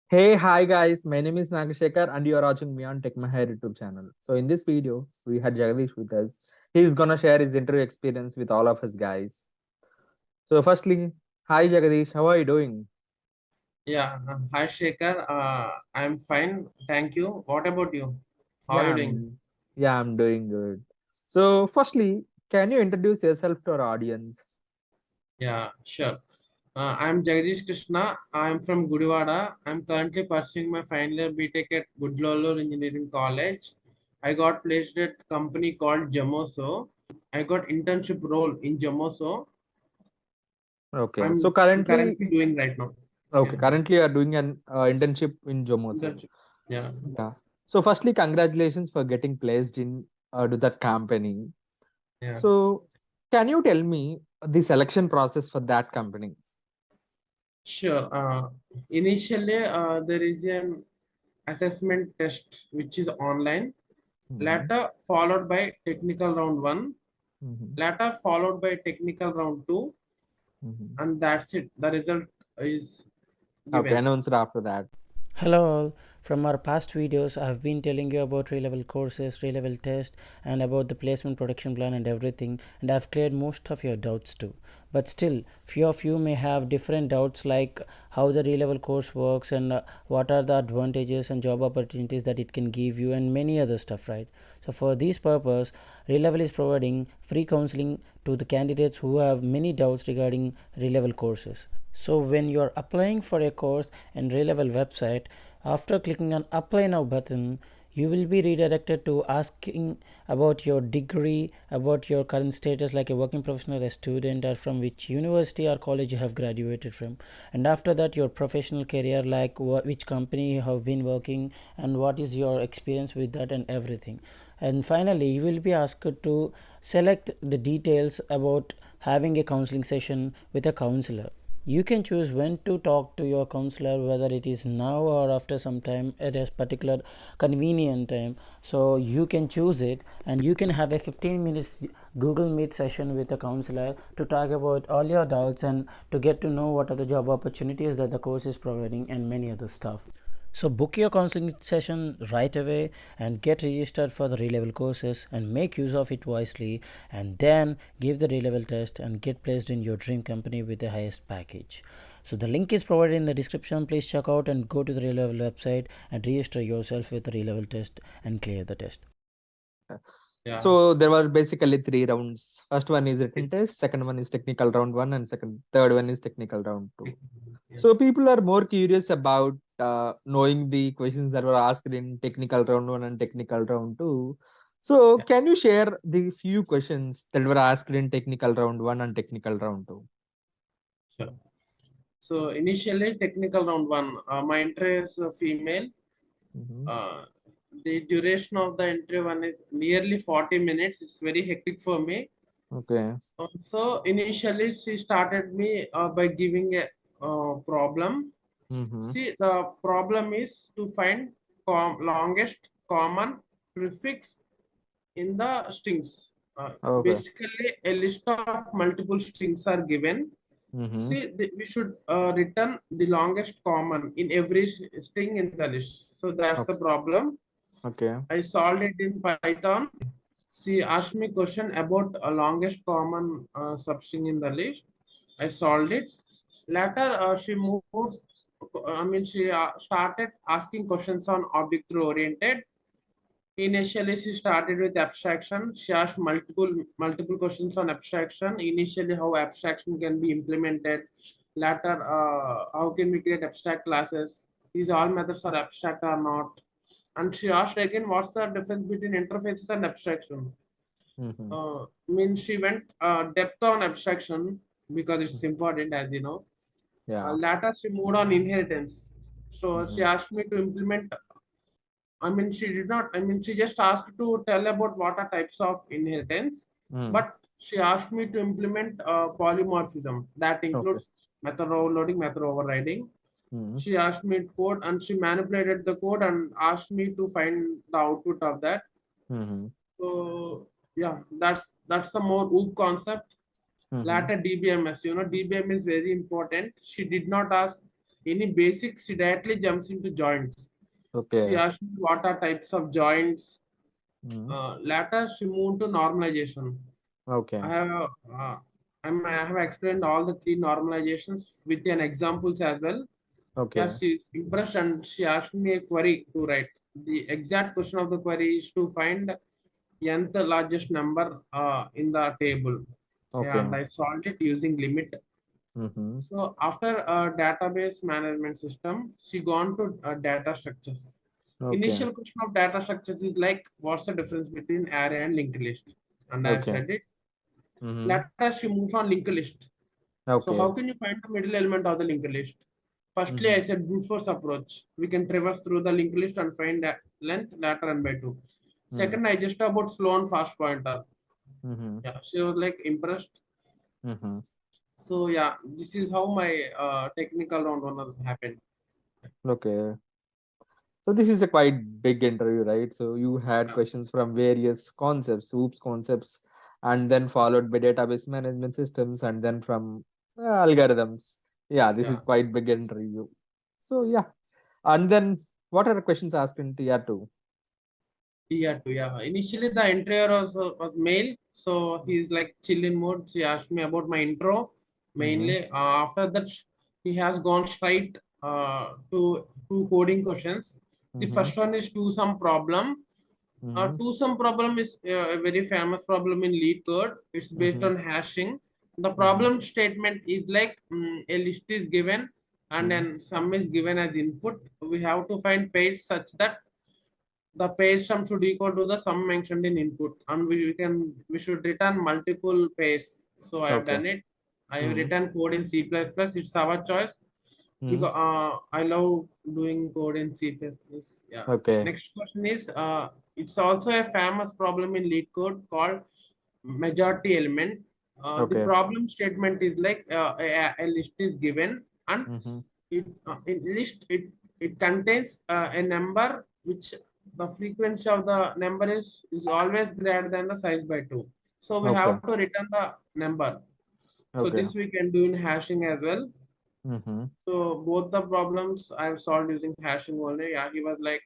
Hey, hi guys. My name is Nagashekar and you are watching me on techmyhire YouTube channel. So in this video, we had Jagadish with us. He's gonna share his interview experience with all of us guys. So firstly, hi Jagadish, how are you doing? Hi Shekhar. I'm fine. Thank you. What about you? How are Yeah, you doing? I'm doing good. So firstly, can you introduce yourself to our audience? Yeah, sure. I'm Jagdish Krishna. I'm from Gudivada. I'm currently pursuing my final year BTech at Goodlolur Engineering College. I got placed at a company called Zemoso. I got internship role in Zemoso. Okay. So I'm currently, currently doing right now. okay, Yeah, currently you are doing an internship in Jomoso. internship. Yeah, Yeah. So firstly, congratulations for getting placed in to that company. yeah. So, can you tell me the selection process for that company? Sure. Initially, there is an assessment test which is online, Mhm, later followed by technical round 1, mhm, later followed by technical round 2, mhm. and that's it. The result is Okay, given. announced after that. Hello all. From our past videos, I have been telling you about re-level courses, re-level test, and about the placement protection plan and everything, and I've cleared most of your doubts too. But still, few of you may have different doubts like how the re-level course works and what are the advantages and job opportunities that it can give you and many other stuff, right? So for this purpose, re-level is providing free counseling to the candidates who have many doubts regarding re-level courses. So when you are applying for a course in Relevel website, after clicking on apply now button, you will be redirected to asking about your degree, about your current status like a working professional, a student, or from which university or college you have graduated from. And after that, your professional career like which company you have been working and what is your experience with that and everything. And finally, you will be asked to select the details about having a counseling session with a counselor. You can choose when to talk to your counselor, whether it is now or after some time at a particular convenient time. So you can choose it, and you can have a 15 minutes Google Meet session with a counselor to talk about all your doubts and to get to know what are the job opportunities that the course is providing and many other stuff. So book your counseling session right away and get registered for the re-level courses and make use of it wisely, and then give the re-level test and get placed in your dream company with the highest package. So the link is provided in the description. Please check out and go to the re-level website and register yourself with the re-level test and clear the test. Yeah. So there were basically three rounds. First one is written test, second one is technical round one, and third one is technical round two. Yes. So people are more curious about knowing the questions that were asked in technical round one and technical round two. So Yeah. can you share the few questions that were asked in technical round one and technical round two? Sure. So initially, technical round 1. My interview is female. Mhm. Uh, the duration of the interview one is nearly 40 minutes. It's very hectic for me. Okay. So initially, she started me by giving a problem. Mm-hmm. See, the problem is to find longest common prefix in the strings. Okay. Basically, a list of multiple strings are given. Mm-hmm. See, we should return the longest common in every string in the list. So that's the problem. Okay. I solved it in Python. She asked me question about a longest common substring in the list. I solved it. Later, she moved. She started asking questions on object oriented. Initially, she started with abstraction. She asked multiple questions on abstraction. Initially, how abstraction can be implemented. Later, how can we create abstract classes? These all methods are abstract or not. And she asked again, what's the difference between interfaces and abstraction? Mm-hmm. She went depth on abstraction because it's important, as you know. Yeah. Later, she moved on inheritance. So she Mm-hmm. asked me to implement. She did not. She just asked to tell about what are types of inheritance, Mm. but she asked me to implement polymorphism that Okay. includes method overloading, method overriding. Mm. She asked me code and she manipulated the code and asked me to find the output of that. Mm-hmm. So yeah, that's the more OOP concept. Mm-hmm. Later DBMS, DBM is very important. She did not ask. any basics, she directly jumps into joints. She Okay. asked me what are types of joints. Mm. Later, she moved to normalization. Okay. I have I have explained all the three normalizations with an examples as well. Yeah, Okay. she's impressed and she asked me a query to write. The exact question of the query is to find nth largest number in the table. Yeah, Okay. and I solved it using limit. Mm-hmm. So after a database management system, she gone to data structures. Okay. Initial question of data structures is like, what's the difference between array and linked list? And I have Okay. said it. Mm-hmm. Later, she moves on linked list. So how Okay. can you find the middle element of the linked list? Firstly, Mm-hmm. I said brute force approach. We can traverse through the linked list and find the length, later and by two. Mm. Second, I just about slow and fast pointer. Mm-hmm. Yeah, she was like impressed. Mm-hmm. So yeah, this is how my technical round one has happened. Okay. So this is a quite big interview, right? So you had Yeah, questions from various concepts, OOPS concepts, and then followed by database management systems, and then from algorithms. Yeah, this is yeah. quite big interview. So yeah, and then what are the questions asked in tier 2? Tier two, yeah. Initially, the interviewer was male, so he's like chill in mode. She asked me about my intro Mm-hmm. mainly. After that, he has gone straight to two coding questions. The Mm-hmm. first one is to some problem. Mm-hmm. To some problem is a very famous problem in lead code. It's based Mm-hmm. on hashing. The Mm-hmm. problem statement is like a list is given and Mm-hmm. then sum is given as input. We have to find page such that the page sum should equal to the sum mentioned in input, and we should return multiple page. So I have Okay. done it. I have Mm-hmm. written code in C++. It's our choice Mm-hmm. because I love doing code in C++. Yeah. Okay. Next question is it's also a famous problem in lead code called majority element. The Okay. problem statement is like a list is given and Mm-hmm. in list it contains a number which the frequency of the number is always greater than the size by 2. So we Okay. have to return the number. So Okay. this we can do in hashing as well. Mm-hmm. So both the problems I've solved using hashing only. Yeah, he was like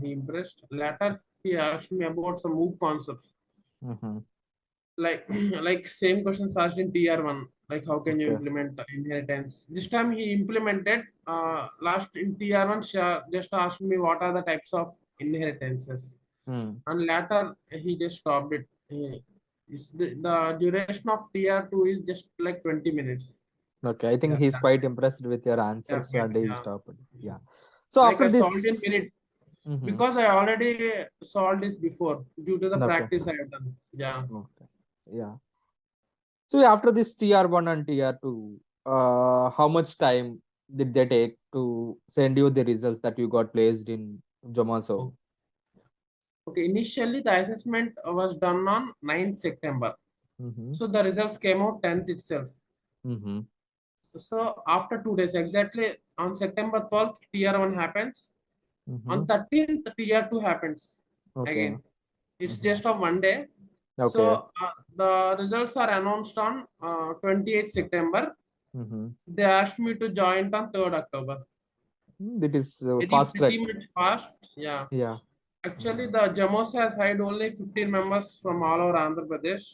he impressed. Later he asked me about some MOOC concepts. Mm-hmm. Like like same questions asked in TR1. Like how can you Okay. implement inheritance? This time he implemented. Last in TR1, she just asked me what are the types of inheritances, Mm. and later he just stopped it. The duration of TR2 is just like 20 minutes. Okay, I think Yeah, he's that's quite it. impressed with your Yeah, answers quite, and he yeah. stopped. Yeah. So Like after I solved in this, minute mm-hmm. because I already solved this before due to the Okay. practice I have done. Yeah. Okay. Yeah. So after this TR1 and TR2, how much time did they take to send you the results that you got placed in Zomaso? Okay, initially the assessment was done on 9th September. Mm-hmm. So the results came out 10th itself. Mm-hmm. So after 2 days, exactly on September 12th, Tier 1 happens. Mm-hmm. On 13th, Tier 2 happens Okay. again. It's Mm-hmm. just of 1 day. Okay. So the results are announced on 28th September. Mm-hmm. They asked me to join on 3rd October. That is Very fast track. pretty much fast. Yeah. Yeah. Actually, the Zemoso has hired only 15 members from all over Andhra Pradesh.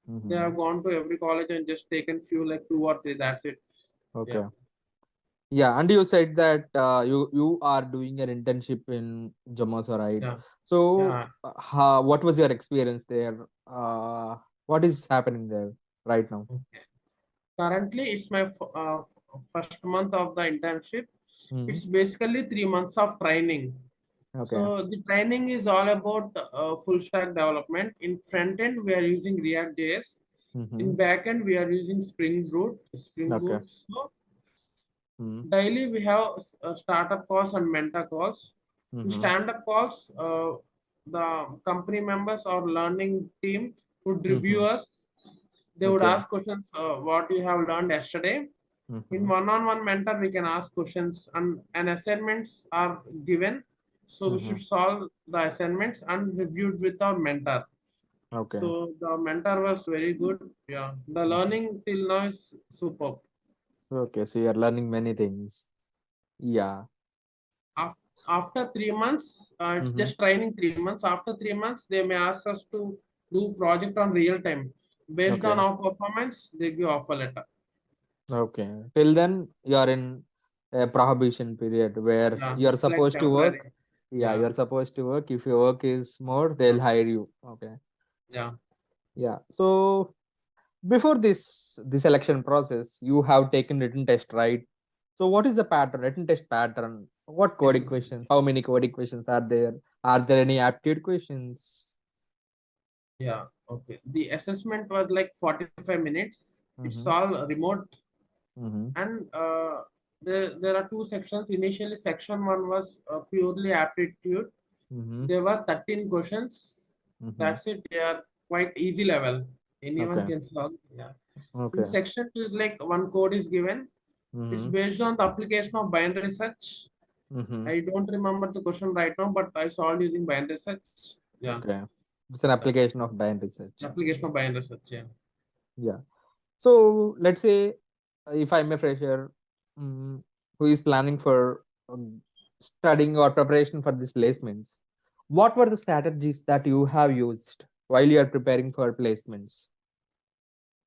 They Mm-hmm. have gone to every college and just taken few like 2 or 3. That's it. Yeah. Okay. Yeah, and you said that you are doing an internship in Zomaso, right? Yeah. So, Yeah. what was your experience there? What is happening there right now? Okay. Currently, it's my first month of the internship. Hmm. It's basically 3 months of training. Okay. So the training is all about full stack development. In front end, we are using React JS. Mm-hmm. In back end, we are using Spring Boot. Spring Okay. Boot. So Mm-hmm. daily we have startup calls and mentor calls. In Mm-hmm. stand-up calls, the company members or learning team would review Mm-hmm. us. They would Okay. ask questions, what you have learned yesterday. In Mm-hmm. one-on-one mentor, we can ask questions and assignments are given. So we Mm-hmm. should solve the assignments and reviewed with our mentor. Okay. So the mentor was very good. Yeah, the Mhm. learning till now is superb. Okay. So you are learning many things. Yeah. After 3 months, it's Mm-hmm. just training 3 months. After 3 months, they may ask us to do project on real time. Based Okay. on our performance, they give offer letter. Okay. Till then, you're in a prohibition period where Yeah, you're it's like supposed to temporary. work. Yeah, Yeah, you're supposed to work. If your work is more, they'll hire you. Okay. yeah. Yeah. So before this selection process, you have taken written test, right? So what is the pattern, written test pattern? What Yes, coding yes. questions? How many coding questions are there? Are there any aptitude questions? Yeah. Okay. The assessment was like 45 minutes. It's Mm-hmm. all remote, Mm-hmm. and there are two sections. Initially, section one was purely aptitude. Mm-hmm. There were 13 questions. Mm-hmm. That's it. They are quite easy level. Anyone Okay. can solve. Yeah. In Okay. section two, is like one code is given. It's Mm-hmm. based on the application of binary search. Mm-hmm. I don't remember the question right now, but I solved using binary search. Yeah, Okay. It's an that's it. application of binary research. Application of binary search. Yeah. Yeah. So let's say if I'm a fresher who is planning for studying or preparation for these placements, what were the strategies that you have used while you are preparing for placements?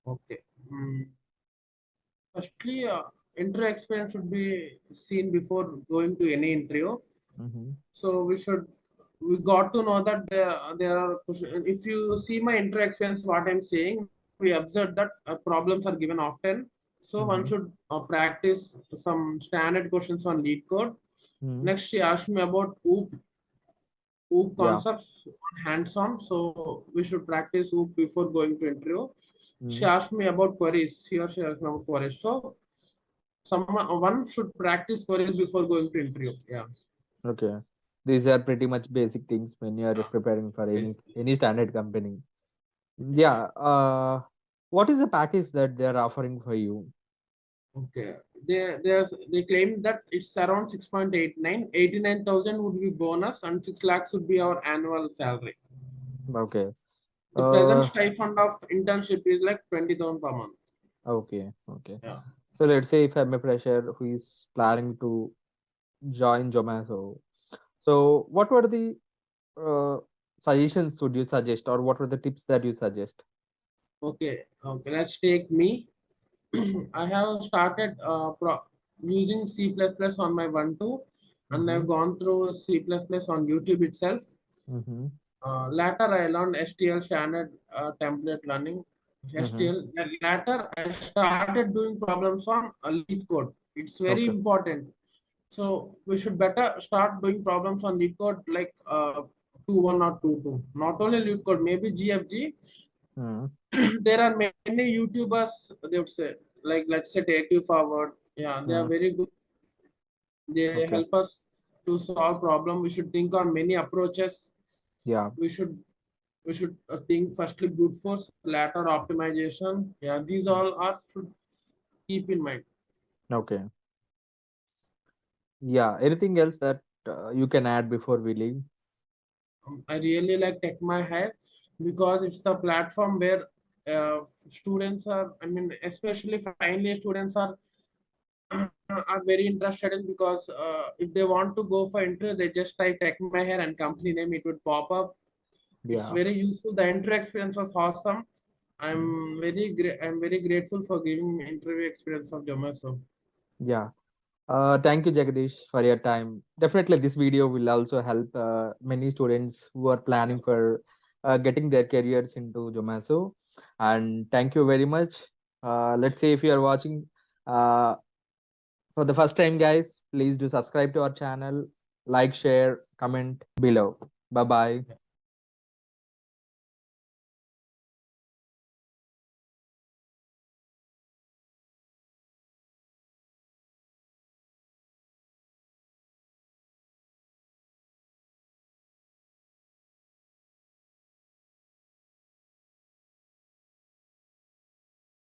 Okay. Firstly, interview experience should be seen before going to any interview. Mm-hmm. So we got to know that there are if you see my interview experience, what I'm saying, we observed that problems are given often. So one Mm-hmm. should practice some standard questions on lead code. Mm-hmm. Next, she asked me about OOP Yeah. concepts hands-on. So we should practice OOP before going to interview. She Mm-hmm. asked me about queries. He or she asked me about queries. So one should practice queries before going to interview. Yeah. Okay. These are pretty much basic things when you are Yeah. preparing for Yes. any standard company. Yeah. Yeah. What is the package that they are offering for you? Okay. They claim that it's around 6.89. 89,000 would be bonus and 6 lakhs would be our annual salary. Okay. The present Uh, stipend of internship is like 20,000 per month. okay. Okay. Yeah. So let's say if I'm a fresher who is planning to join Zomato, so what were the uh, suggestions would you suggest, or what were the tips that you suggest? Okay. Okay. Let's take me. I have started using C++ on my 1.2, and Mm-hmm. I've gone through C++ on YouTube itself. Mm-hmm. Later, I learned STL standard template learning. Mm-hmm. STL. Later, I started doing problems on lead code. It's very Okay. important. So we should better start doing problems on lead code like 2.1 or 2.2. Not only lead code, maybe GFG. Mm-hmm. There are many YouTubers. They would say like let's say Take You Forward. Yeah, they are Mm-hmm. very good. They Okay. help us to solve problem. We should think on many approaches. Yeah. We should think firstly brute force, later optimization. Yeah, these all are should keep in mind. Okay. Yeah. Anything else that you can add before we leave? I really like techmyhire because it's the platform where students are. I mean, especially final year students are very interested in because if they want to go for interview, they just type techmyhire and company name. It would pop up. It's Yeah. very useful. The interview experience was awesome. Mm. I'm very grateful for giving me interview experience of Zomaso. Yeah. Thank you, Jagadish, for your time. Definitely, this video will also help many students who are planning for getting their careers into Zomato. And thank you very much. Let's say if you are watching uh, for the first time, guys, please do subscribe to our channel, like, share, comment below. Bye bye.